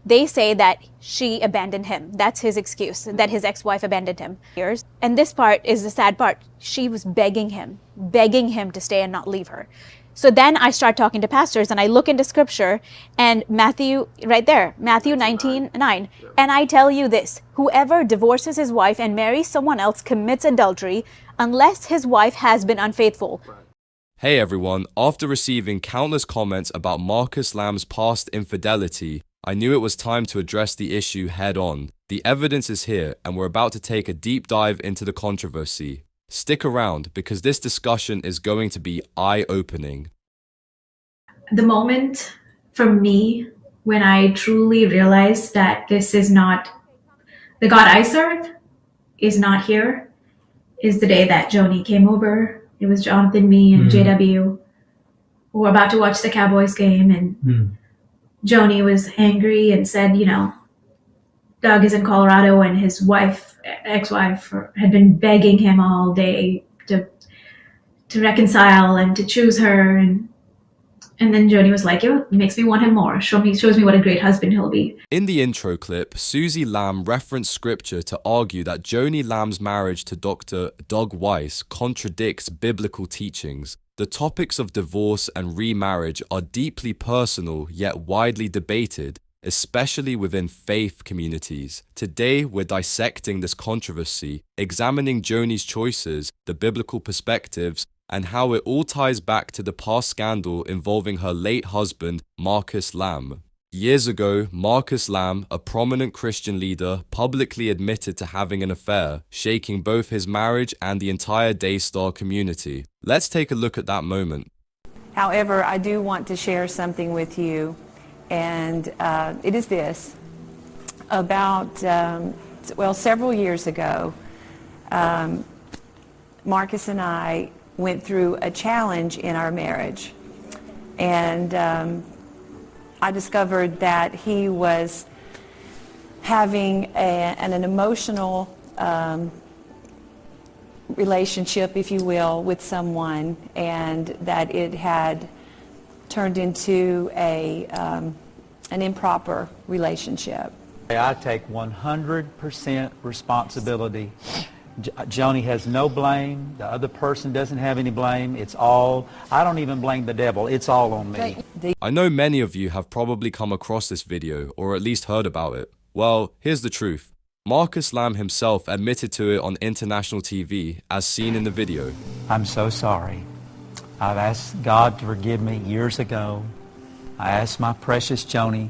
They say that she abandoned him. That's his excuse, that his ex-wife abandoned him. And this part is the sad part. She was begging him to stay and not leave her. So then I start talking to pastors and I look into scripture and Matthew, right there, Matthew 19:9. And I tell you this, whoever divorces his wife and marries someone else commits adultery unless his wife has been unfaithful. Hey everyone, after receiving countless comments about Marcus Lamb's past infidelity, I knew it was time to address the issue head on. The evidence is here and we're about to take a deep dive into the controversy. Stick around because this discussion is going to be eye-opening. The moment for me when I truly realized that this is not the God I serve is not here is the day that Joni came over. It was Jonathan, me, and JW. We were about to watch the Cowboys game and Joni was angry and said, Doug is in Colorado and his wife, ex-wife, had been begging him all day to reconcile and to choose her. And then Joni was like, it makes me want him more. Shows me what a great husband he'll be. In the intro clip, Suzy Lamb referenced scripture to argue that Joni Lamb's marriage to Dr. Doug Weiss contradicts biblical teachings. The topics of divorce and remarriage are deeply personal yet widely debated, especially within faith communities. Today, we're dissecting this controversy, examining Joni's choices, the biblical perspectives, and how it all ties back to the past scandal involving her late husband, Marcus Lamb. Years ago, Marcus Lamb, a prominent Christian leader, publicly admitted to having an affair, shaking both his marriage and the entire Daystar community. Let's take a look at that moment. However, I do want to share something with you, and it is this. About, several years ago, Marcus and I went through a challenge in our marriage, and I discovered that he was having an emotional relationship, if you will, with someone, and that it had turned into an improper relationship. I take 100% responsibility. Joni has no blame. The other person doesn't have any blame. It's all, I don't even blame the devil. It's all on me. I know many of you have probably come across this video or at least heard about it. Well, here's the truth. Marcus Lamb himself admitted to it on international TV as seen in the video. I'm so sorry. I've asked God to forgive me years ago. I asked my precious Joni.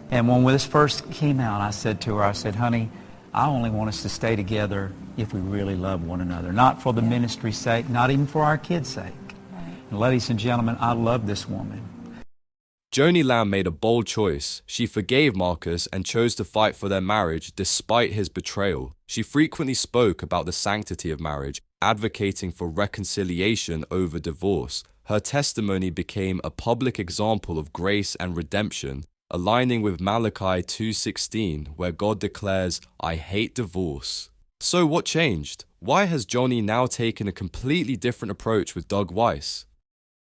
And when this first came out, I said to her, honey, I only want us to stay together if we really love one another. Not for the ministry's sake, not even for our kids' sake. Right. And ladies and gentlemen, I love this woman. Joni Lamb made a bold choice. She forgave Marcus and chose to fight for their marriage despite his betrayal. She frequently spoke about the sanctity of marriage, advocating for reconciliation over divorce. Her testimony became a public example of grace and redemption, aligning with Malachi 2:16, where God declares, I hate divorce. So what changed? Why has Joni now taken a completely different approach with Doug Weiss?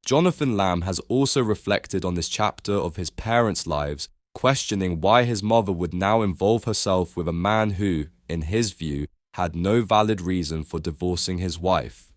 Jonathan Lamb has also reflected on this chapter of his parents' lives, questioning why his mother would now involve herself with a man who, in his view, had no valid reason for divorcing his wife.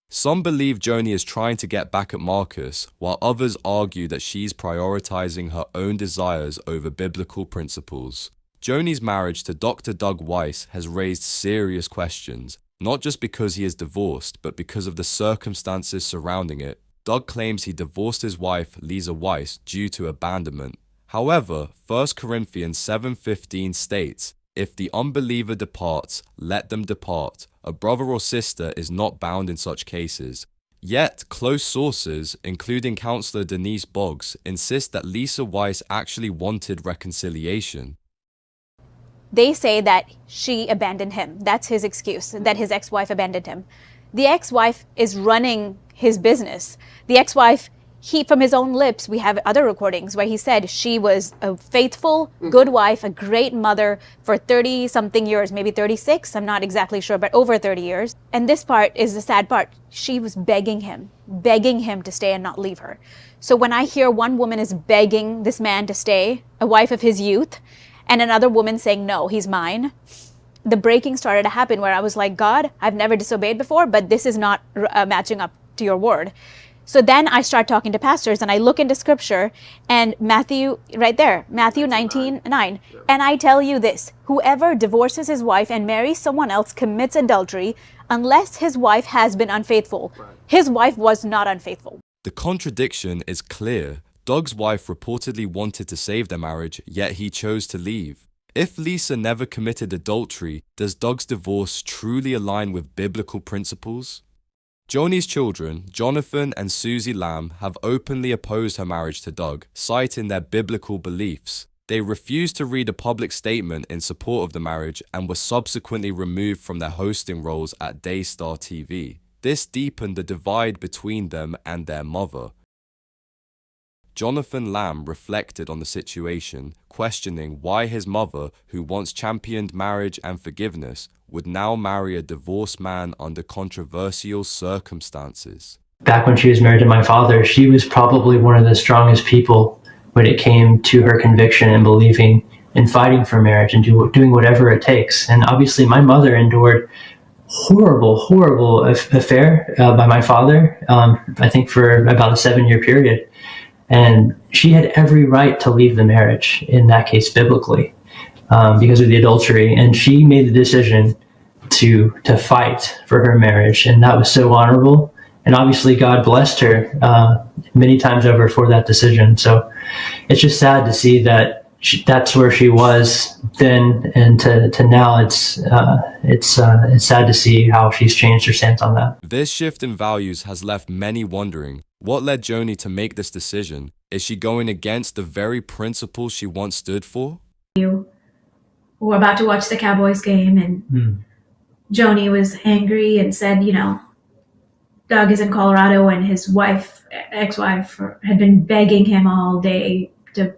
Some believe Joni is trying to get back at Marcus, while others argue that she's prioritizing her own desires over biblical principles. Joni's marriage to Dr. Doug Weiss has raised serious questions, not just because he is divorced, but because of the circumstances surrounding it. Doug claims he divorced his wife, Lisa Weiss, due to abandonment. However, 1 Corinthians 7:15 states, if the unbeliever departs, let them depart. A brother or sister is not bound in such cases. Yet, close sources, including counselor Denise Boggs, insist that Lisa Weiss actually wanted reconciliation. They say that she abandoned him. That's his excuse, that his ex-wife abandoned him. The ex-wife is running his business. The ex-wife, from his own lips, we have other recordings where he said she was a faithful, good wife, a great mother for 30 something years, maybe 36, I'm not exactly sure, but over 30 years. And this part is the sad part. She was begging him to stay and not leave her. So when I hear one woman is begging this man to stay, a wife of his youth, and another woman saying, no, he's mine, the breaking started to happen where I was like, God, I've never disobeyed before, but this is not matching up to your word. So then I start talking to pastors and I look into scripture and Matthew, right there, Matthew 19:9. And I tell you this, whoever divorces his wife and marries someone else commits adultery unless his wife has been unfaithful. His wife was not unfaithful. The contradiction is clear. Doug's wife reportedly wanted to save their marriage, yet he chose to leave. If Lisa never committed adultery, does Doug's divorce truly align with biblical principles? Joni's children, Jonathan and Suzy Lamb, have openly opposed her marriage to Doug, citing their biblical beliefs. They refused to read a public statement in support of the marriage and were subsequently removed from their hosting roles at Daystar TV. This deepened the divide between them and their mother. Jonathan Lamb reflected on the situation, questioning why his mother, who once championed marriage and forgiveness, would now marry a divorced man under controversial circumstances. Back when she was married to my father, she was probably one of the strongest people when it came to her conviction and believing and fighting for marriage and doing whatever it takes. And obviously my mother endured horrible affair by my father, I think for about a 7-year period. And she had every right to leave the marriage, in that case biblically, because of the adultery. And she made the decision to fight for her marriage. And that was so honorable. And obviously God blessed her many times over for that decision. So it's just sad to see that that's where she was then, and to now it's sad to see how she's changed her stance on that. This shift in values has left many wondering, what led Joni to make this decision? Is she going against the very principles she once stood for? We were about to watch the Cowboys game and Joni was angry and said, Doug is in Colorado and his ex-wife had been begging him all day to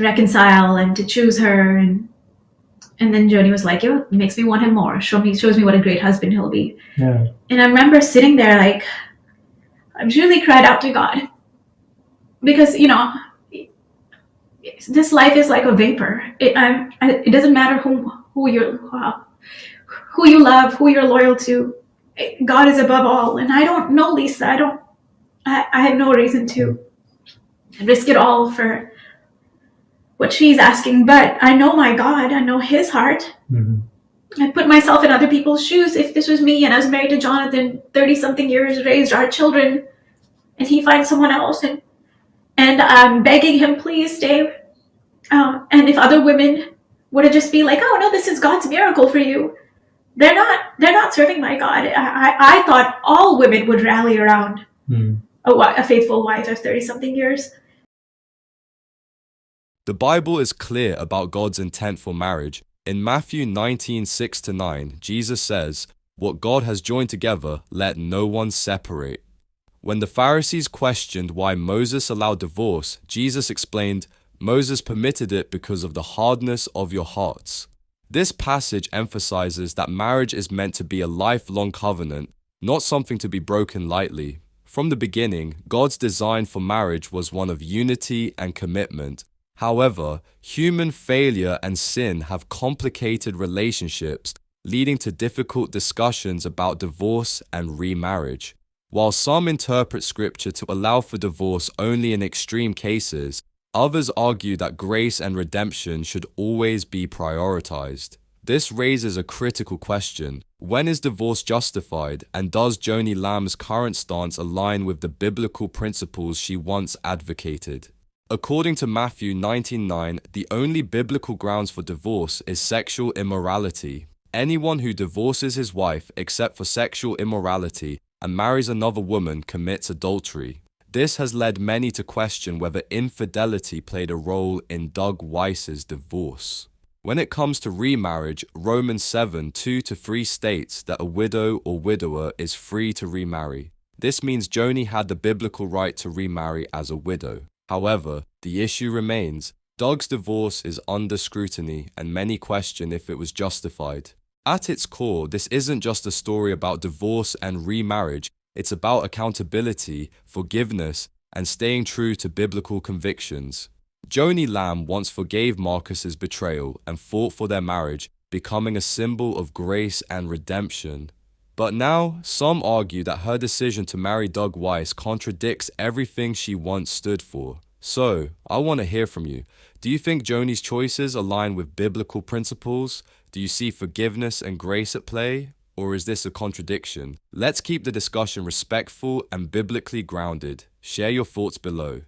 reconcile and to choose her. And then Joni was like, it makes me want him more. Shows me what a great husband he'll be. Yeah. And I remember sitting there like, I really cried out to God because, this life is like a vapor. It doesn't matter who you love, who you're loyal to. God is above all. And I don't know Lisa. I have no reason to risk it all for what she's asking, but I know my God, I know his heart. Mm-hmm. I put myself in other people's shoes. If this was me and I was married to Jonathan, 30 something years, raised our children, and he finds someone else and I'm begging him, please stay. And if other women would have just be like, oh no, this is God's miracle for you. They're not serving my God. I thought all women would rally around a faithful wife of 30 something years. The Bible is clear about God's intent for marriage. In Matthew 19:6-9, Jesus says, "What God has joined together, let no one separate." When the Pharisees questioned why Moses allowed divorce, Jesus explained, "Moses permitted it because of the hardness of your hearts." This passage emphasizes that marriage is meant to be a lifelong covenant, not something to be broken lightly. From the beginning, God's design for marriage was one of unity and commitment. However, human failure and sin have complicated relationships, leading to difficult discussions about divorce and remarriage. While some interpret scripture to allow for divorce only in extreme cases, others argue that grace and redemption should always be prioritized. This raises a critical question. When is divorce justified, and does Joni Lamb's current stance align with the biblical principles she once advocated? According to Matthew 19:9, the only biblical grounds for divorce is sexual immorality. Anyone who divorces his wife except for sexual immorality and marries another woman commits adultery. This has led many to question whether infidelity played a role in Doug Weiss's divorce. When it comes to remarriage, Romans 7:2-3 states that a widow or widower is free to remarry. This means Joni had the biblical right to remarry as a widow. However, the issue remains. Doug's divorce is under scrutiny, and many question if it was justified. At its core, this isn't just a story about divorce and remarriage. It's about accountability, forgiveness, and staying true to biblical convictions. Joni Lamb once forgave Marcus's betrayal and fought for their marriage, becoming a symbol of grace and redemption. But now, some argue that her decision to marry Doug Weiss contradicts everything she once stood for. So, I want to hear from you. Do you think Joni's choices align with biblical principles? Do you see forgiveness and grace at play? Or is this a contradiction? Let's keep the discussion respectful and biblically grounded. Share your thoughts below.